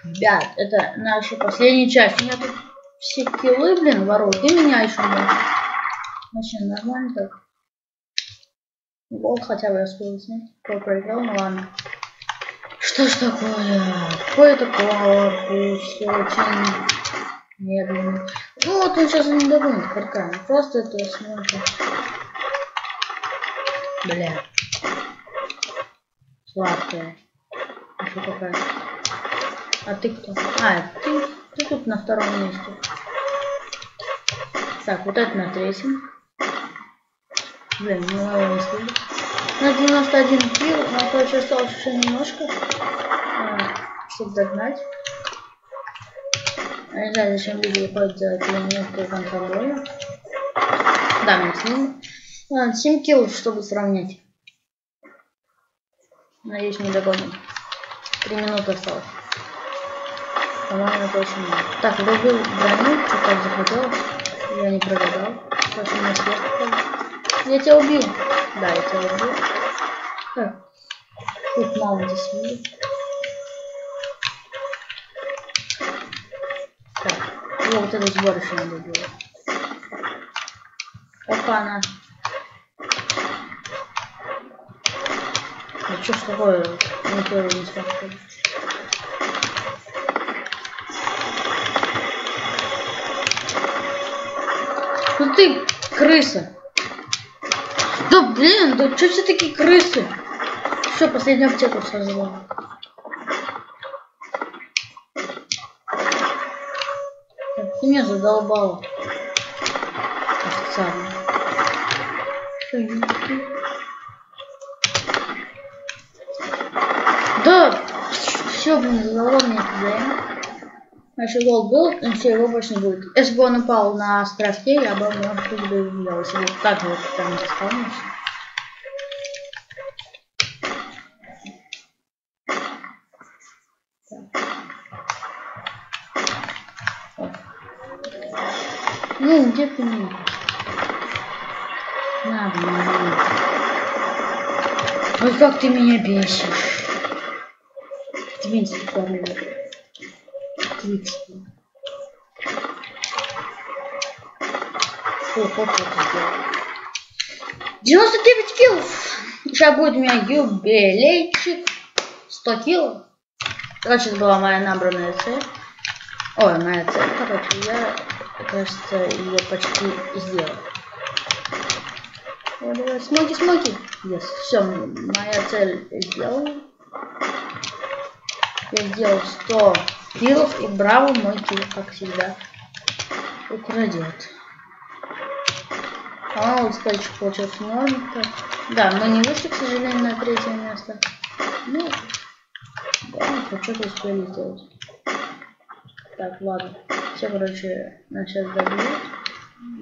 Ребят, это наша последняя часть. У меня тут все киллы, блин, воруют. И меня еще можно. Вообще нормально так. Гол хотя бы я успел снять. Кто проиграл, ну ладно. Что ж такое? Какой-то корпус. Очень медленно. Ну вот он сейчас не догонит каркан. Просто это смотрит. Бля. Сладкая. А что такая? А ты кто? А, ты тут на втором месте. Так, вот это на третьем. Блин, ну его не слышно. На 91 килл, но короче осталось еще немножко, чтобы догнать. Я не знаю, зачем люди выходят за километр контроля. Да, мне с ним. Ладно, 7 килл, чтобы сравнять. Надеюсь, не догоним. 3 минуты осталось. По-моему, это очень много. Так, врубил броню, что так захотелось. Я не прогадал. Короче, мне сверху. Я тебя убил. Да, я тебя убил. Так. Тут мало здесь видит. Так. Вот этот сбор еще надо делать. Опа-на. Ну что ж такое? Не первый не смог. Ну ты крыса. Да блин, да что все такие крысы? Все, последнюю аптеку создал. Ты меня задолбала. Официально. Да, все, блин, задолбал меня туда. Значит, гол был, но все, его больше не будет. Если бы он упал на островке, я бы, может, тут бы увидел. Если бы так вот там исполнился. Ну, где ты меня? На, блин. Ой, как ты меня бесишь. Твинский парень. Твинский. Фу, как это сделал? 99 киллов. Сейчас будет у меня юбилейчик. 100 киллов. Короче, это была моя набранная цель. Ой, моя цель, короче, я, кажется, ее почти сделал. О, давай, смоки. Yes. Все, моя цель сделала. Я сделал 100 киллов, и браво, мой килл, как всегда, украдет. А вот сколько получился 0. Да, мы не вышли, к сожалению, на третье место. Ну, да, хоть что-то успели сделать. Так, ладно. Все, короче, нас сейчас добьют.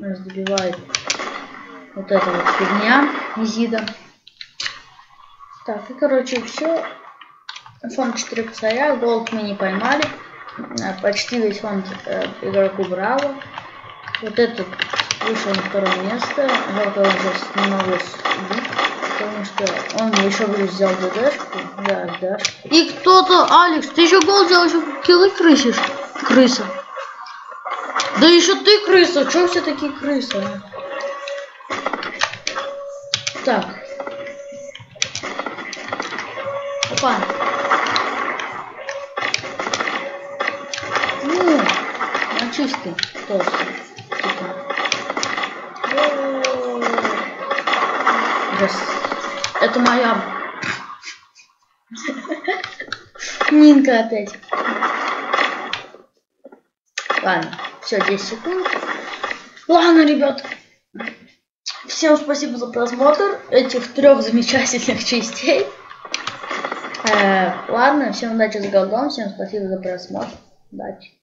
Нас добивает вот эта вот фигня Изида. Так, и короче, все. Фонд 4 косаря, голд мы не поймали. Почти весь фонд игроку браво. Вот этот вышел на второе место. Жалко, я сейчас не могу убить, потому что он еще плюс взял ДДшку. Да, ДДшку. И кто-то, Алекс, ты еще гол взял, еще киллы крысишь. Крыса. Да еще ты крыса. Чего все такие крысы? Так. Опа. Ну, чистый толстый. Это моя Минка опять. Ладно, все, 10 секунд. Ладно, ребят. Всем спасибо за просмотр этих 3 замечательных частей. Ладно, всем удачи с голдом, всем спасибо за просмотр. Удачи.